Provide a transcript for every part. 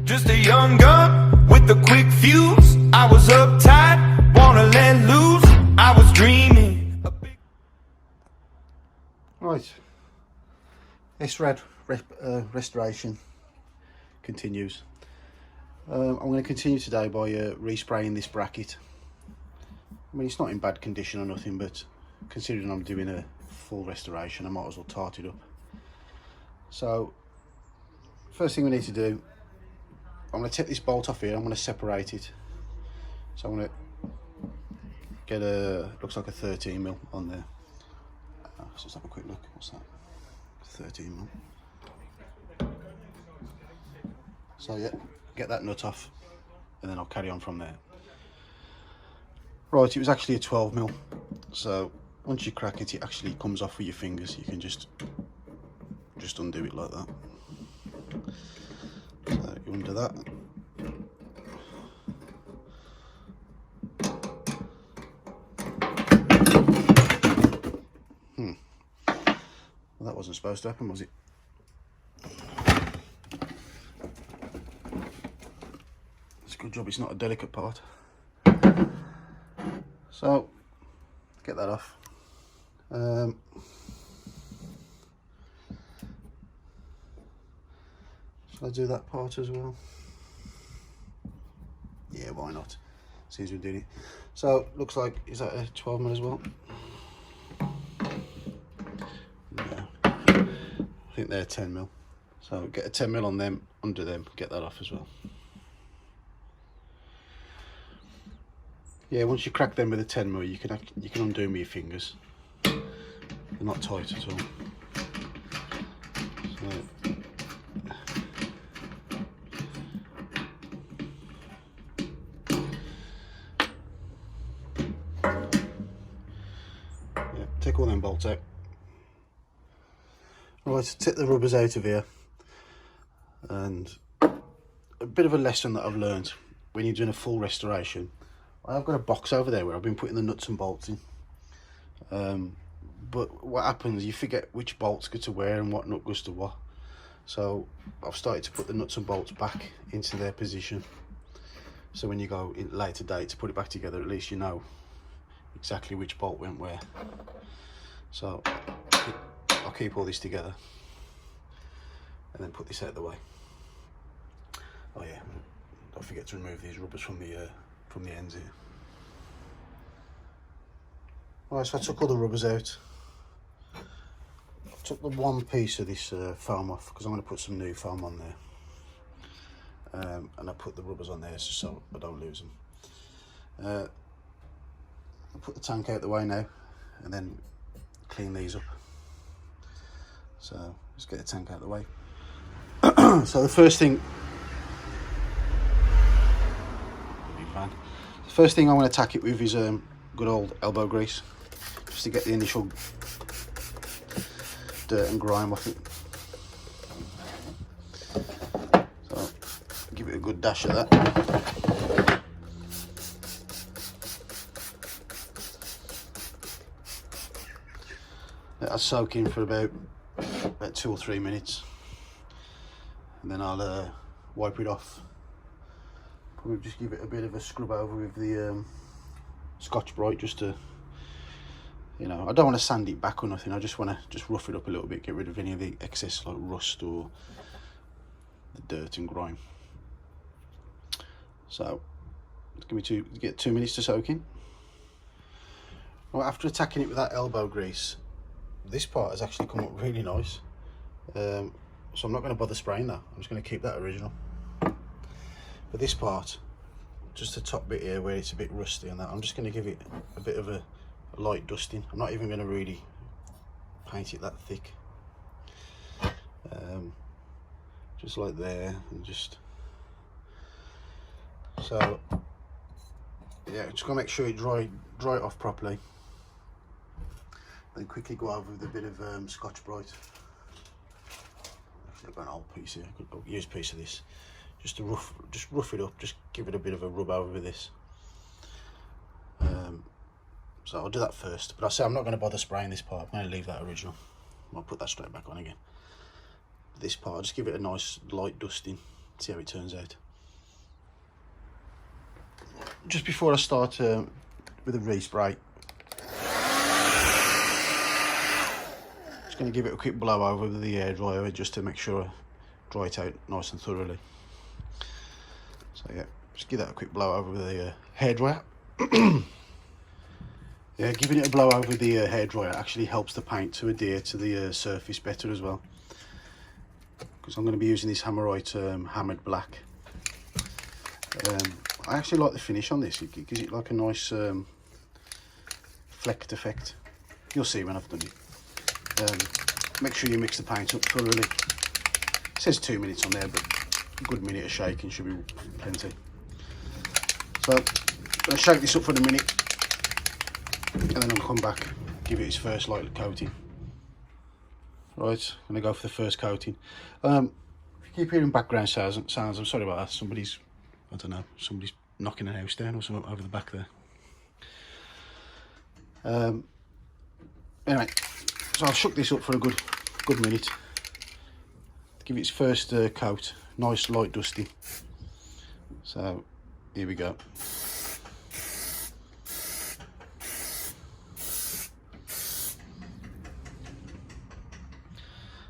Just a young gun with a quick fuse. I was uptight, wanna let loose. I was dreaming. Right, Srad restoration continues. I'm going to continue today by respraying this bracket. I mean, it's not in bad condition or nothing, but considering I'm doing a full restoration, I might as well tart it up. So first thing we need to do, I'm going to take this bolt off here. I'm going to separate it. So I'm going to get looks like a 13mm on there. Let's just have a quick look. What's that? 13mm. So yeah, get that nut off and then I'll carry on from there. Right, it was actually a 12mm. So once you crack it, it actually comes off with your fingers. You can just undo it like that. So you undo that. Well, that wasn't supposed to happen, was it? It's a good job it's not a delicate part. So get that off. Shall I do that part as well? Yeah, why not? Seems we're doing it. So looks like, is that a 12mm as well? No, I think they're 10mm. So get a 10mm on them, under them, get that off as well. Yeah, once you crack them with a 10mm, you can undo them with your fingers. They're not tight at all. So, yeah, take all them bolts out. Right, take the rubbers out of here. And a bit of a lesson that I've learned when you're doing a full restoration. I've got a box over there where I've been putting the nuts and bolts in. But what happens, you forget which bolts go to where and what nut goes to what. So I've started to put the nuts and bolts back into their position. So when you go in later date to put it back together, at least you know exactly which bolt went where. So I'll keep all this together and then put this out of the way. Oh yeah, don't forget to remove these rubbers from the ends here. Right, so I took all the rubbers out. I took the one piece of this foam off because I'm going to put some new foam on there. And I put the rubbers on there so I don't lose them. I'll put the tank out the way now and then clean these up. So let's get the tank out of the way. So the first thing I'm going to attack it with is good old elbow grease, just to get the initial dirt and grime off it. So give it a good dash of that. Let that soak in for about 2 or 3 minutes, and then I'll wipe it off. Probably just give it a bit of a scrub over with the Scotch-Brite, just to, you know, I don't want to sand it back or nothing. I just want to rough it up a little bit, get rid of any of the excess like rust or the dirt and grime. So get 2 minutes to soak in. Right, after attacking it with that elbow grease, this part has actually come up really nice. So I'm not going to bother spraying that. I'm just going to keep that original. But this part, just the top bit here where it's a bit rusty and that, I'm just going to give it a bit of a light dusting. I'm not even going to really paint it that thick. Just like there, and just so yeah, just gonna make sure you dry it off properly. Then quickly go over with a bit of Scotch-Brite. Actually, I've got an old piece here. I could use a piece of this. Just to rough it up, just give it a bit of a rub over with this. So I'll do that first, but I say I'm not going to bother spraying this part. I'm going to leave that original. I'll put that straight back on again. This part, I'll just give it a nice light dusting, See how it turns out. Just before I start with the respray, just going to give it a quick blow over with the hairdryer just to make sure I dry it out nice and thoroughly. So yeah, just give that a quick blow over with the hairdryer. Yeah, giving it a blow over with the hairdryer actually helps the paint to adhere to the surface better as well. Because I'm going to be using this Hammerite hammered black. I actually like the finish on this. It gives it like a nice flecked effect. You'll see when I've done it. Make sure you mix the paint up thoroughly. It says 2 minutes on there, but a good minute of shaking should be plenty. So I'm going to shake this up for a minute, and then I'll come back, give it its first light coating. Right, I'm going to go for the first coating. If you keep hearing background sounds, I'm sorry about that. Somebody's, I don't know, somebody's knocking a house down or something over the back there. Anyway, so I'll shook this up for a good minute. Give it its first coat, nice light dusting. So here we go.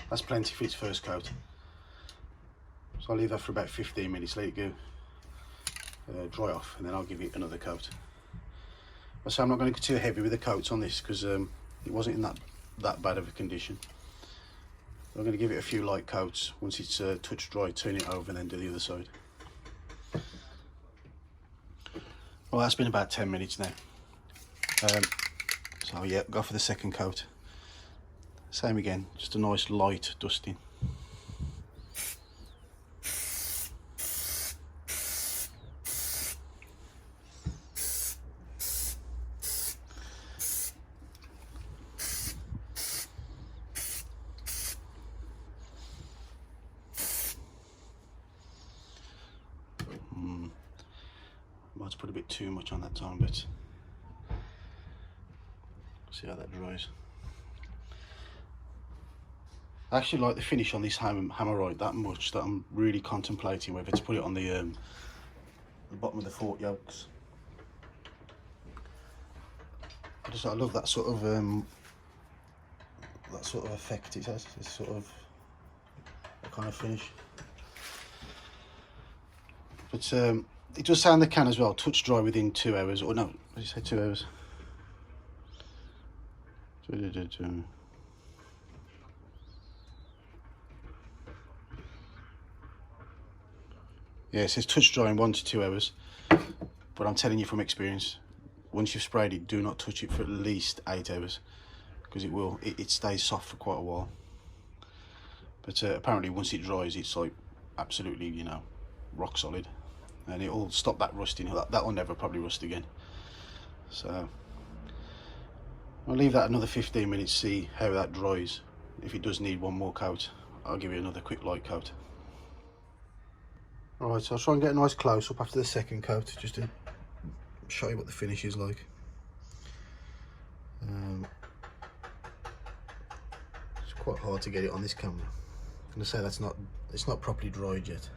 That's plenty for its first coat. So I'll leave that for about 15 minutes, let it go dry off, and then I'll give it another coat. So I'm not going to go too heavy with the coats on this because it wasn't in that bad of a condition. I'm going to give it a few light coats. Once it's touch dry, turn it over and then do the other side. Well, that's been about 10 minutes now. So yeah, go for the second coat. Same again, just a nice light dusting. Might put a bit too much on that time, but see how that dries. I actually like the finish on this Hammerite that much that I'm really contemplating whether to put it on the bottom of the fort yolks. I love that sort of effect it has. It's sort of a kind of finish. But it does say on the can as well, touch dry within 2 hours, or no, what did you say, 2 hours? Yeah, it says touch dry in 1 to 2 hours, but I'm telling you from experience, once you've sprayed it, do not touch it for at least 8 hours, because it stays soft for quite a while. But apparently once it dries, it's like absolutely, you know, rock solid, and it'll stop that rusting. That will never probably rust again. So I'll leave that another 15 minutes, see how that dries. If it does need one more coat, I'll give it another quick light coat. Alright, so I'll try and get a nice close up after the second coat, just to show you what the finish is like. It's quite hard to get it on this camera. I'm going to say it's not properly dried yet.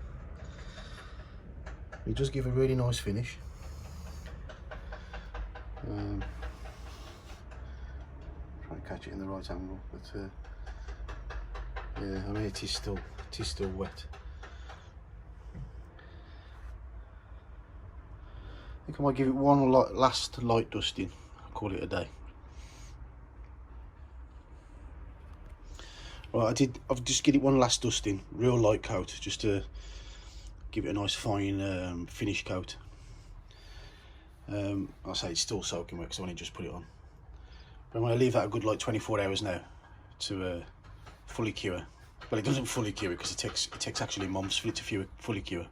It does give a really nice finish. Try and catch it in the right angle, but yeah, I mean it is still wet. I think I might give it one last light dusting. I'll call it a day. Right, I'll just get it one last dusting, real light coat, just to give it a nice fine finish coat. I'll say it's still soaking wet because I only just put it on. But I'm going to leave that a good like 24 hours now to fully cure. Well, it doesn't fully cure because it takes actually months for it to fully cure.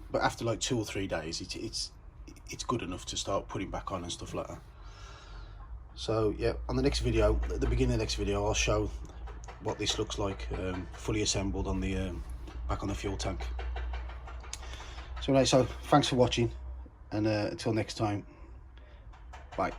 But after like 2 or 3 days, it's good enough to start putting back on and stuff like that. So yeah, on the next video, at the beginning of the next video, I'll show what this looks like fully assembled on the back on the fuel tank. So anyway, so thanks for watching, and until next time, bye.